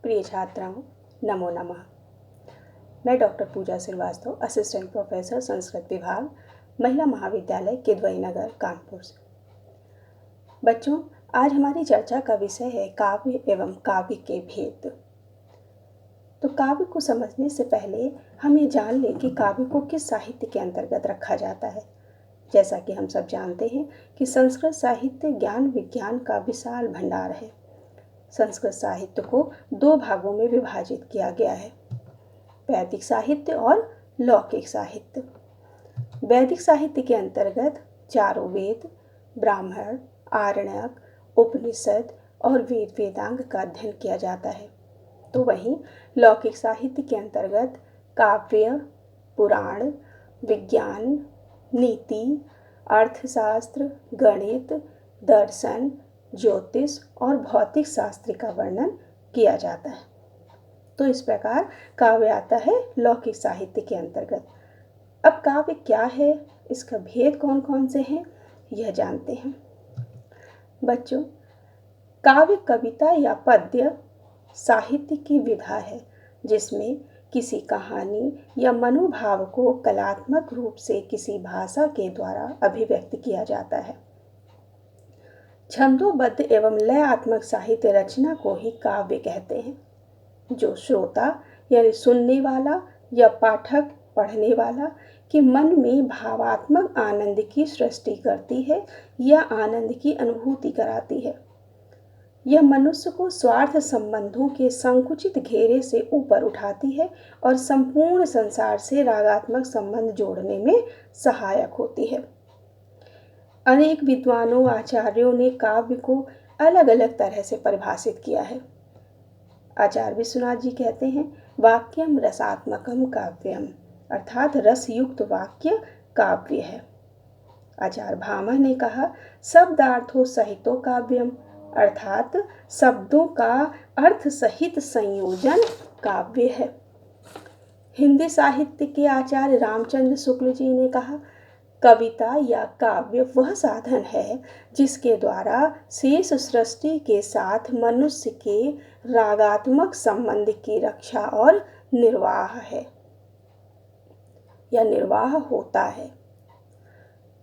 प्रिय छात्राओं, नमो नमः। मैं डॉक्टर पूजा श्रीवास्तव, असिस्टेंट प्रोफेसर संस्कृत विभाग, महिला महाविद्यालय किदवई नगर, कानपुर से। बच्चों, आज हमारी चर्चा का विषय है काव्य एवं काव्य के भेद। तो काव्य को समझने से पहले हम ये जान लें कि काव्य को किस साहित्य के अंतर्गत रखा जाता है। जैसा कि हम सब जानते हैं कि संस्कृत साहित्य ज्ञान विज्ञान का विशाल भंडार है। संस्कृत साहित्य को दो भागों में विभाजित किया गया है, वैदिक साहित्य और लौकिक साहित्य। वैदिक साहित्य के अंतर्गत चारों वेद, ब्राह्मण, आरण्यक, उपनिषद और वेद वेदांग का अध्ययन किया जाता है। तो वहीं लौकिक साहित्य के अंतर्गत काव्य, पुराण, विज्ञान, नीति, अर्थशास्त्र, गणित, दर्शन, ज्योतिष और भौतिक शास्त्र का वर्णन किया जाता है। तो इस प्रकार काव्य आता है लौकिक साहित्य के अंतर्गत। अब काव्य क्या है, इसका भेद कौन कौन से हैं, यह जानते हैं। बच्चों, काव्य कविता या पद्य साहित्य की विधा है जिसमें किसी कहानी या मनोभाव को कलात्मक रूप से किसी भाषा के द्वारा अभिव्यक्त किया जाता है। छंदोबद्ध एवं लयात्मक साहित्य रचना को ही काव्य कहते हैं, जो श्रोता यानी सुनने वाला या पाठक पढ़ने वाला के मन में भावात्मक आनंद की सृष्टि करती है या आनंद की अनुभूति कराती है। यह मनुष्य को स्वार्थ संबंधों के संकुचित घेरे से ऊपर उठाती है और संपूर्ण संसार से रागात्मक संबंध जोड़ने में सहायक होती है। अनेक विद्वानों आचार्यों ने काव्य को अलग अलग तरह से परिभाषित किया है। आचार्य विश्वनाथ जी कहते हैं, वाक्यम रसात्मकम काव्यम, अर्थात रसयुक्त वाक्य काव्य है। आचार्य भामह ने कहा, शब्दार्थों सहितो काव्यम, अर्थात शब्दों का अर्थ सहित संयोजन काव्य है। हिंदी साहित्य के आचार्य रामचंद्र शुक्ल जी ने कहा, कविता या काव्य वह साधन है जिसके द्वारा शेष सृष्टि के साथ मनुष्य के रागात्मक संबंध की रक्षा और निर्वाह है या निर्वाह होता है।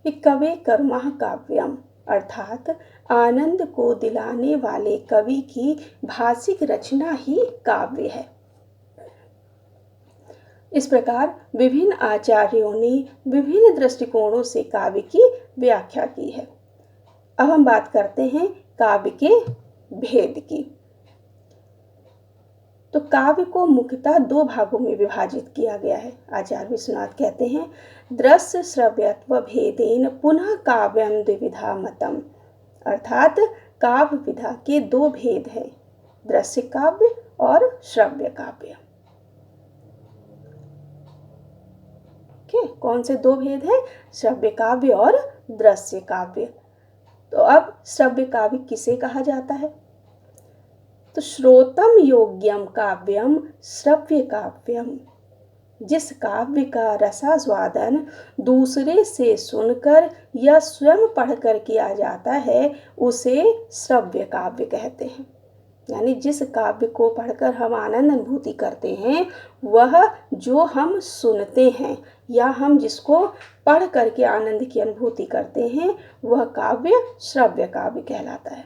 कवि कर्मः काव्यम, अर्थात आनंद को दिलाने वाले कवि की भाषिक रचना ही काव्य है। इस प्रकार विभिन्न आचार्यों ने विभिन्न दृष्टिकोणों से काव्य की व्याख्या की है। अब हम बात करते हैं काव्य के भेद की। तो काव्य को मुख्यतः दो भागों में विभाजित किया गया है। आचार्य विश्वनाथ कहते हैं, दृश्य श्रव्यत्व भेदेन पुनः काव्यम द्विविधा मतम, अर्थात काव्य विधा के दो भेद हैं, दृश्य काव्य और श्रव्य काव्य। कौन से दो भेद हैं? श्रव्य काव्य और दृश्य काव्य। तो अब श्रव्य काव्य किसे कहा जाता है? तो श्रोतम योग्यम काव्यम श्रव्य काव्यम, जिस काव्य का रसास्वादन दूसरे से सुनकर या स्वयं पढ़कर किया जाता है उसे श्रव्य काव्य कहते हैं। यानी जिस काव्य को पढ़कर हम आनंद अनुभूति करते हैं, वह जो हम सुनते हैं या हम जिसको पढ़ करके आनंद की अनुभूति करते हैं, वह काव्य श्रव्य काव्य कहलाता है।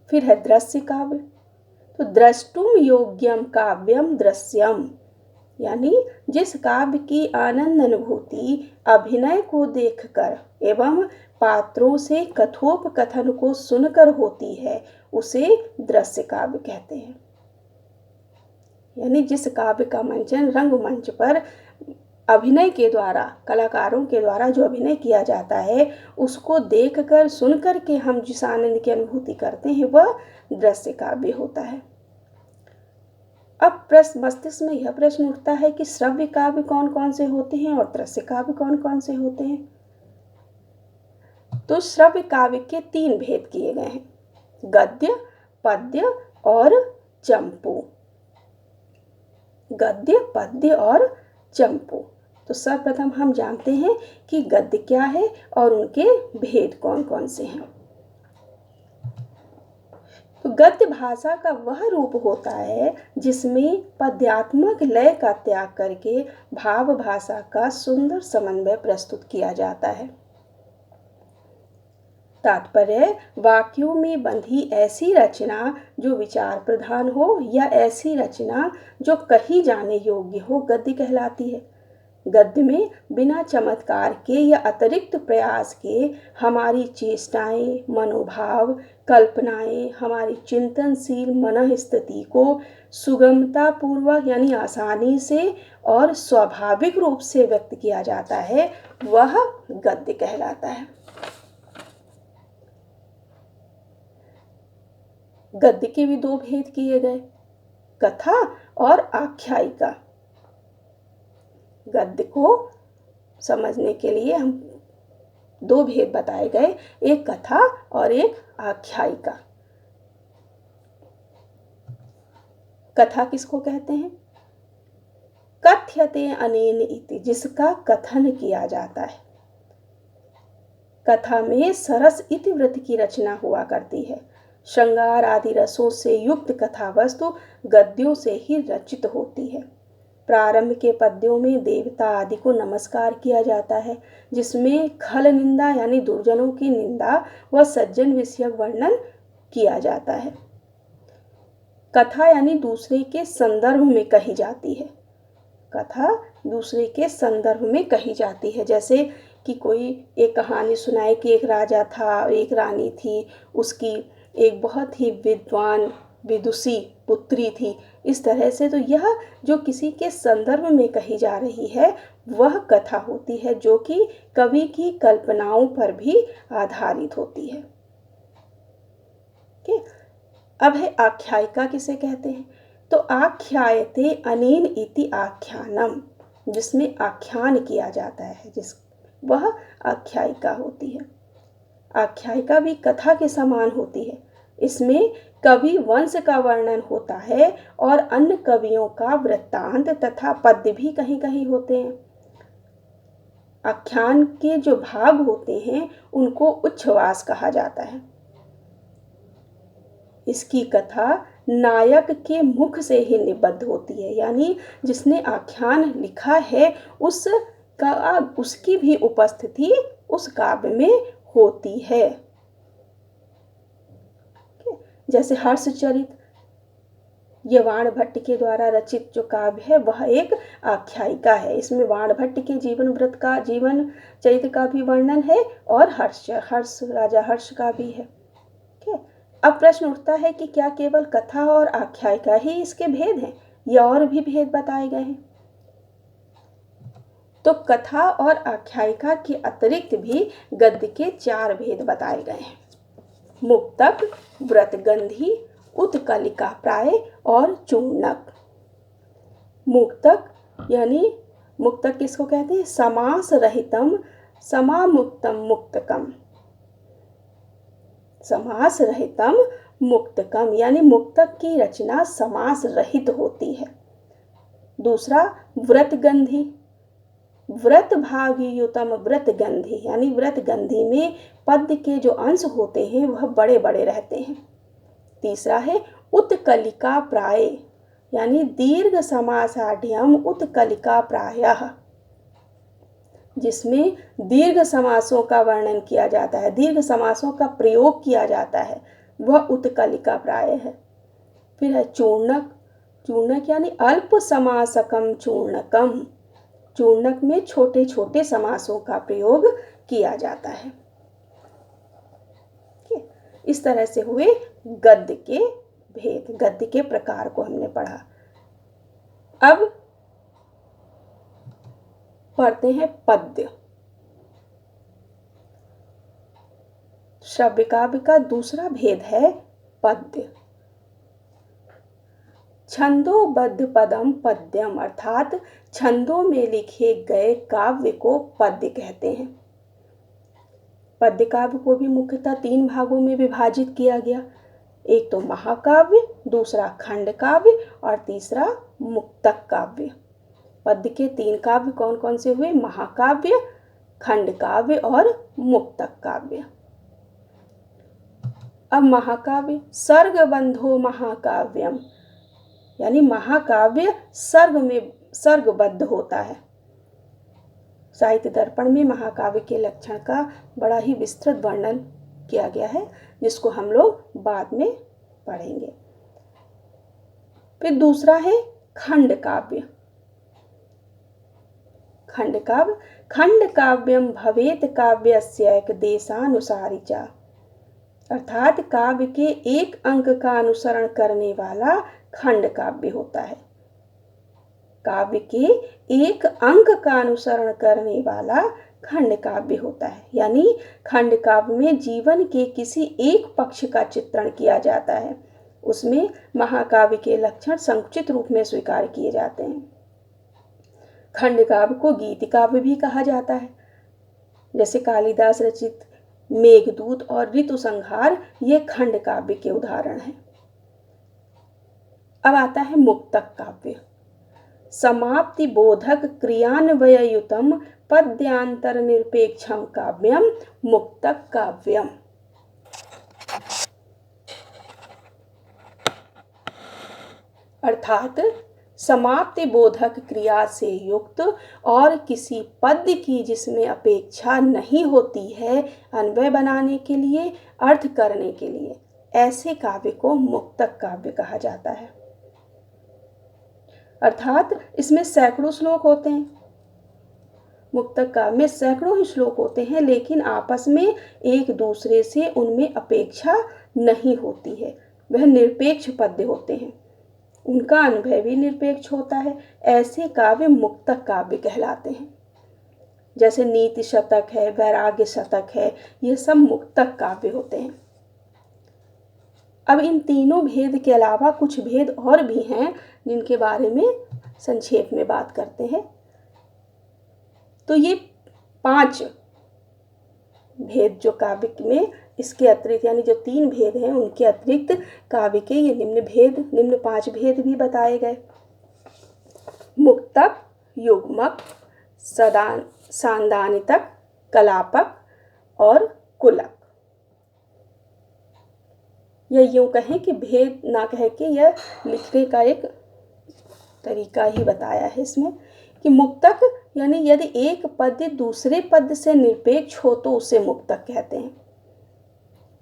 फिर है दृश्य काव्य। तो द्रष्टुम योग्यम काव्यम दृश्यम, यानी जिस काव्य की आनंद अनुभूति अभिनय को देखकर एवं पात्रों से कथोपकथन को सुनकर होती है, उसे दृश्य काव्य कहते हैं। यानी जिस काव्य का मंचन रंगमंच पर अभिनय के द्वारा, कलाकारों के द्वारा जो अभिनय किया जाता है, उसको देखकर सुनकर के हम जिस आनंद की अनुभूति करते हैं, वह दृश्य काव्य होता है। अब मस्तिष्क में यह प्रश्न उठता है कि श्रव्य काव्य कौन कौन से होते हैं और दृश्य काव्य कौन कौन से होते हैं। तो श्रव्य काव्य के तीन भेद किए गए हैं, गद्य, पद्य और चंपू। गद्य, पद्य और चंपू। तो सर्वप्रथम हम जानते हैं कि गद्य क्या है और उनके भेद कौन कौन से हैं। तो गद्य भाषा का वह रूप होता है जिसमें पद्यात्मक लय का त्याग करके भाव भाषा का सुंदर समन्वय प्रस्तुत किया जाता है। तात्पर्य वाक्यों में बंधी ऐसी रचना जो विचार प्रधान हो या ऐसी रचना जो कही जाने योग्य हो गद्य कहलाती है। गद्य में बिना चमत्कार के या अतिरिक्त प्रयास के हमारी चेष्टाएं, मनोभाव, कल्पनाएं, हमारी चिंतनशील मन स्थिति को सुगमता पूर्वक यानी आसानी से और स्वाभाविक रूप से व्यक्त किया जाता है, वह गद्य कहलाता है। गद्य के भी दो भेद किए गए, कथा और आख्यायिका। गद्य को समझने के लिए हम दो भेद बताए गए, एक कथा और एक आख्यायिका। कथा किसको कहते हैं? कथ्यते अनेन इति, जिसका कथन किया जाता है। कथा में सरस इति व्रत की रचना हुआ करती है। श्रृंगार आदि रसों से युक्त कथा वस्तु गद्यों से ही रचित होती है। प्रारंभ के पद्यों में देवता आदि को नमस्कार किया जाता है, जिसमें खल निंदा यानी दुर्जनों की निंदा व सज्जन विषयक वर्णन किया जाता है। कथा यानी दूसरे के संदर्भ में कही जाती है। कथा दूसरे के संदर्भ में कही जाती है, जैसे कि कोई एक कहानी सुनाए कि एक राजा था और एक रानी थी, उसकी एक बहुत ही विद्वान विदुषी पुत्री थी। इस तरह से तो यह जो किसी के संदर्भ में कही जा रही है वह कथा होती है, जो कि कवि की कल्पनाओं पर भी आधारित होती है। अब है आख्यायिका किसे कहते हैं? तो आख्यायते अनेन इति आख्यानम, जिसमें आख्यान किया जाता है, वह आख्यायिका होती है। आख्यायिका भी कथा के समान होती है। इसमें कवि वंश का वर्णन होता है और अन्य कवियों का वृत्तांत तथा पद्य भी कहीं कहीं होते हैं। आख्यान के जो भाग होते हैं उनको उच्छ्वास कहा जाता है। इसकी कथा नायक के मुख से ही निबद्ध होती है, यानी जिसने आख्यान लिखा है उसकी भी उपस्थिति उस काव्य में होती है। जैसे हर्षचरित, ये वाणभट्ट के द्वारा रचित जो काव्य है वह एक आख्यायिका है। इसमें वाणभट्ट के जीवन चरित्र का भी वर्णन है और राजा हर्ष का भी है। अब प्रश्न उठता है कि क्या केवल कथा और आख्यायिका ही इसके भेद हैं या और भी भेद बताए गए हैं? तो कथा और आख्यायिका के अतिरिक्त भी गद्य के 4 भेद बताए गए हैं। मुक्तक, व्रतगंधी, उत्कलिका प्राय और चूर्णक। मुक्तक यानी मुक्तक किसको कहते हैं? समास रहितम समामुक्तम मुक्तकम। समास रहितम मुक्तकम यानी मुक्तक की रचना समास रहित होती है। दूसरा व्रतगंधी, व्रत भागयुतम व्रतगंधी यानी व्रतगंधी में पद्य के जो अंश होते हैं वह बड़े बड़े रहते हैं। तीसरा है उत्कलिका प्राय यानी दीर्घ समासाढ़्यम उत्कलिका प्रायः, जिसमें दीर्घ समासों का वर्णन किया जाता है, दीर्घ समासों का प्रयोग किया जाता है, वह उत्कलिका प्राय है। फिर है चूर्णक, चूर्णक यानी अल्प समासकम चूर्णकम, चूर्णक में छोटे छोटे समासों का प्रयोग किया जाता है। इस तरह से हुए गद्य के भेद, गद्य के प्रकार को हमने पढ़ा। अब पढ़ते हैं पद्य। श्रव्य काव्य का दूसरा भेद है पद्य। छंदोबद्ध पदम पद्यम, अर्थात छंदों में लिखे गए काव्य को पद्य कहते हैं। पद्य काव्य को भी मुख्यतः 3 भागों में विभाजित किया गया, एक तो महाकाव्य, दूसरा खंड काव्य और तीसरा मुक्तक काव्य। पद्य के 3 काव्य कौन कौन से हुए? महाकाव्य, खंड काव्य और मुक्तक काव्य। अब महाकाव्य सर्गबंधो महाकाव्यम, यानी महाकाव्य सर्ग में सर्गबद्ध होता है। साहित्य दर्पण में महाकाव्य के लक्षण का बड़ा ही विस्तृत वर्णन किया गया है, जिसको हम लोग बाद में पढ़ेंगे। फिर दूसरा है खंड काव्य। खंड काव्य, खंड काव्यम भवेत काव्यस्य एक देशानुसारी च, अर्थात काव्य के एक अंक का अनुसरण करने वाला खंड काव्य होता है। काव्य के एक अंक का अनुसरण करने वाला खंड काव्य होता है, यानी खंड काव्य में जीवन के किसी एक पक्ष का चित्रण किया जाता है। उसमें महाकाव्य के लक्षण संकुचित रूप में स्वीकार किए जाते हैं। खंड काव्य को गीत काव्य भी कहा जाता है, जैसे कालिदास रचित मेघदूत और ऋतु संहार, ये खंड काव्य के उदाहरण हैं। अब आता है मुक्तक काव्य। समाप्ति बोधक क्रियान्वययुतम पद्यांतर निरपेक्षम काव्यम मुक्तक काव्यम। अर्थात समाप्ति बोधक क्रिया से युक्त और किसी पद्य की जिसमें अपेक्षा नहीं होती है अन्वय बनाने के लिए, अर्थ करने के लिए, ऐसे काव्य को मुक्तक काव्य कहा जाता है। अर्थात इसमें सैकड़ों श्लोक होते हैं। मुक्तक काव्य में सैकड़ों ही श्लोक होते हैं, लेकिन आपस में एक दूसरे से उनमें अपेक्षा नहीं होती है। वह निरपेक्ष पद्य होते हैं, उनका अनुभव भी निरपेक्ष होता है। ऐसे काव्य मुक्तक काव्य कहलाते हैं। जैसे नीति शतक है, वैराग्य शतक है, ये सब मुक्तक काव्य होते हैं। अब इन तीनों भेद के अलावा कुछ भेद और भी हैं, जिनके बारे में संक्षेप में बात करते हैं। तो ये 5 भेद जो काव्य में, इसके अतिरिक्त यानी जो 3 भेद हैं उनके अतिरिक्त काव्य के ये निम्न 5 भेद भी बताए गए। मुक्तक, युग्मक, सांदानितक, कलापक और कुलक। या यूँ कहें कि भेद ना कह के यह लिखने का एक तरीका ही बताया है इसमें कि मुक्तक यानी यदि एक पद्य दूसरे पद्य से निरपेक्ष हो तो उसे मुक्तक कहते हैं।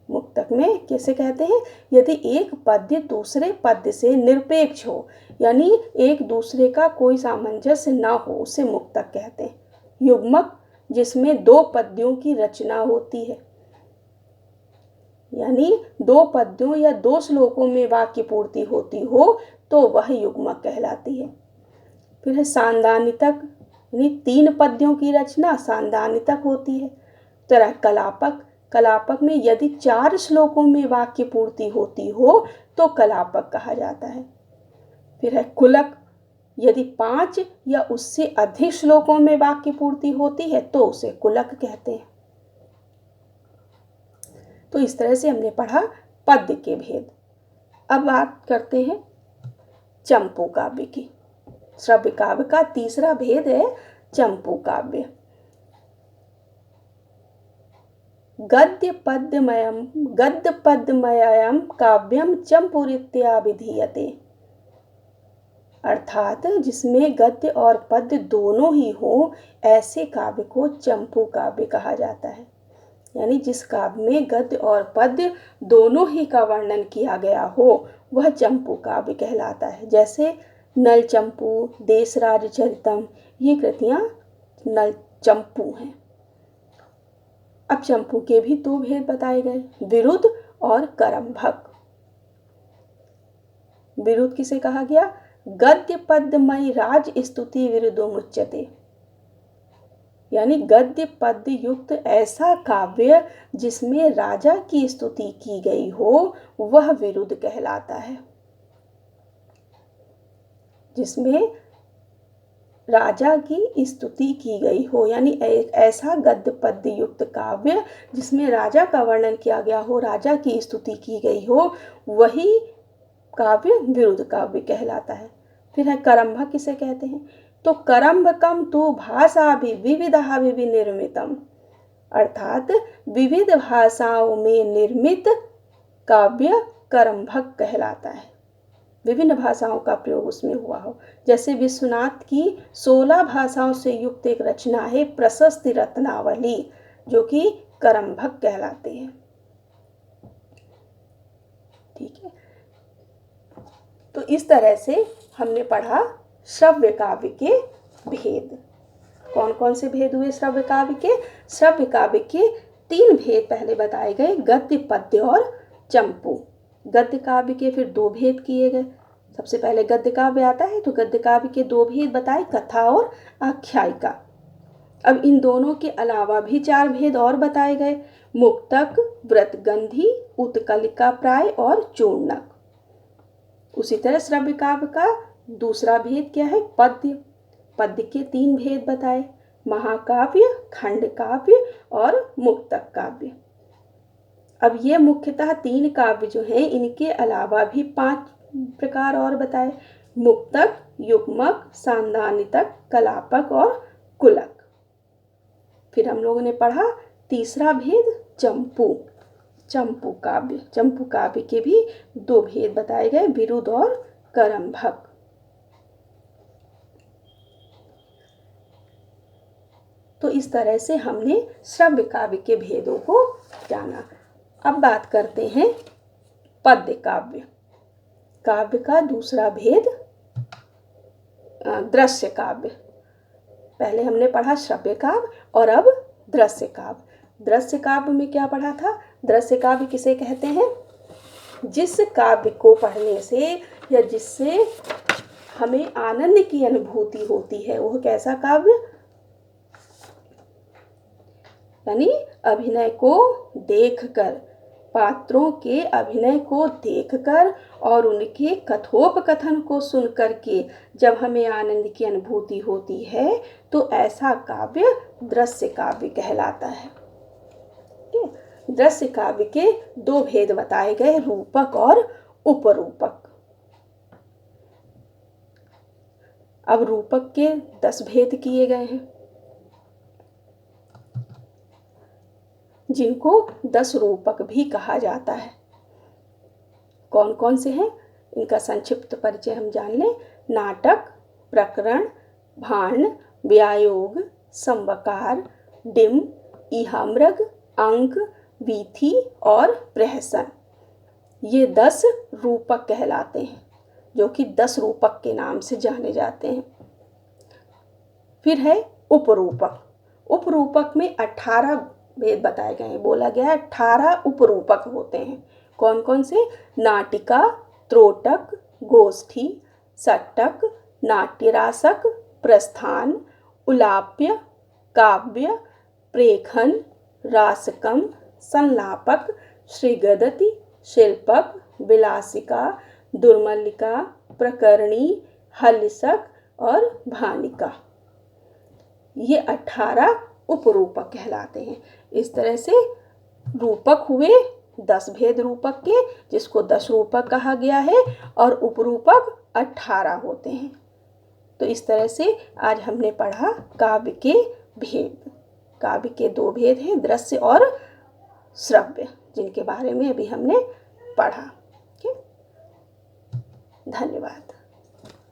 मुक्तक में कैसे कहते हैं? यदि एक पद्य दूसरे पद्य से निरपेक्ष हो, यानी एक दूसरे का कोई सामंजस्य ना हो, उसे मुक्तक कहते हैं। युग्मक, जिसमें 2 पद्यों की रचना होती है, यानी 2 पद्यों या 2 श्लोकों में वाक्य पूर्ति होती हो तो वह युग्मक कहलाती है। फिर है सांदानितक, यानी 3 पद्यों की रचना सांदानितक होती है। तरह कलापक, कलापक में यदि 4 श्लोकों में वाक्य पूर्ति होती हो तो कलापक कहा जाता है। फिर है कुलक, यदि 5 या उससे अधिक श्लोकों में वाक्य पूर्ति होती है तो उसे कुलक कहते हैं। तो इस तरह से हमने पढ़ा पद्य के भेद। अब बात करते हैं चंपू काव्य की। श्रव्य काव्य का तीसरा भेद है चंपू काव्य। गद्य पद्यमयम काव्यम चंपूरित्या विधीयते, अर्थात जिसमें गद्य और पद्य दोनों ही हो ऐसे काव्य को चंपू काव्य कहा जाता है। यानी जिस काव्य में गद्य और पद्य दोनों ही का वर्णन किया गया हो वह चंपू काव्य कहलाता है। जैसे नल चंपू, देशराज चरितम, ये कृतियां नल चंपू हैं। अब चंपू के भी 2 भेद बताए गए, विरुद्ध और करम्भक। विरुद्ध किसे कहा गया? गद्य पद्यमयी राज स्तुति विरुद्धो मुच्यते, यानी गद्य पद्य युक्त ऐसा काव्य जिसमें राजा की स्तुति की गई हो वह विरुद्ध कहलाता है। जिसमें राजा की स्तुति की गई हो, यानी एक ऐसा गद्य पद्य युक्त काव्य जिसमें राजा का वर्णन किया गया हो, राजा की स्तुति की गई हो, वही काव्य विरुद्ध काव्य कहलाता है। फिर है करम्भक, किसे कहते हैं? तो करम्भकम तु भाषा भी विविधा निर्मितम, अर्थात विविध भाषाओं में निर्मित काव्य करमभग कहलाता है। विभिन्न भाषाओं का प्रयोग उसमें हुआ हो, जैसे विश्वनाथ की 16 भाषाओं से युक्त एक रचना है प्रशस्ति रत्नावली, जो कि करमभग कहलाते हैं। ठीक है, तो इस तरह से हमने पढ़ा श्रव्य काव्य के भेद। कौन कौन से भेद हुए श्रव्य काव्य के? श्रव्य काव्य के 3 भेद पहले बताए गए, गद्य, पद्य और चंपू। गद्य काव्य के फिर 2 भेद किए गए। सबसे पहले गद्य काव्य आता है, तो गद्य काव्य के 2 भेद बताए, कथा और आख्यायिका। अब इन दोनों के अलावा भी 4 भेद और बताए गए, मुक्तक, व्रतगंधी, उत्कलिका प्राय और चूर्णक। उसी तरह श्रव्य काव्य का दूसरा भेद क्या है? पद्य। पद्य के 3 भेद बताए, महाकाव्य, खंड काव्य और मुक्तक काव्य। अब ये मुख्यतः 3 काव्य जो हैं, इनके अलावा भी 5 प्रकार और बताए, मुक्तक, युग्मक, सांदानितक, कलापक और कुलक। फिर हम लोगों ने पढ़ा तीसरा भेद चंपू, चंपू काव्य। चंपू काव्य के भी 2 भेद बताए गए, विरुद्ध और करमभग। तो इस तरह से हमने श्रव्य काव्य के भेदों को जाना। अब बात करते हैं पद्य काव्य। काव्य का दूसरा भेद दृश्य काव्य। पहले हमने पढ़ा श्रव्य काव्य और अब दृश्य काव्य। दृश्य काव्य में क्या पढ़ा था? दृश्य काव्य किसे कहते हैं? जिस काव्य को पढ़ने से या जिससे हमें आनंद की अनुभूति होती है, वह कैसा काव्य? यानी अभिनय को देखकर, पात्रों के अभिनय को देखकर और उनके कथोपकथन को सुनकर के जब हमें आनंद की अनुभूति होती है, तो ऐसा काव्य दृश्य काव्य कहलाता है। दृश्य काव्य के 2 भेद बताए गए, रूपक और उपरूपक। अब रूपक के 10 भेद किए गए हैं, जिनको 10 रूपक भी कहा जाता है। कौन कौन से हैं? इनका संक्षिप्त परिचय हम जान लें। नाटक, प्रकरण, भाण, व्यायोग, संवकार, डिम, इहामृग, अंक, वीथी और प्रहसन। ये 10 रूपक कहलाते हैं, जो कि 10 रूपक के नाम से जाने जाते हैं। फिर है उपरूपक। उपरूपक में 18 भेद बताए गए हैं। बोला गया है 18 उपरूपक होते हैं। कौन कौन से? नाटिका, त्रोटक, गोष्ठी, सट्टक, नाट्यरासक, प्रस्थान, उलाप्य, काव्य, प्रेखन, रासकम, संलापक, श्रीगदति, शिल्पक, विलासिका, दुर्मल्लिका, प्रकरणी, हल्सक और भानिका। ये 18 उपरूपक कहलाते हैं। इस तरह से रूपक हुए 10 भेद रूपक के, जिसको 10 रूपक कहा गया है, और उपरूपक 18 होते हैं। तो इस तरह से आज हमने पढ़ा काव्य के भेद। काव्य के 2 भेद हैं, दृश्य और श्रव्य, जिनके बारे में अभी हमने पढ़ा। धन्यवाद।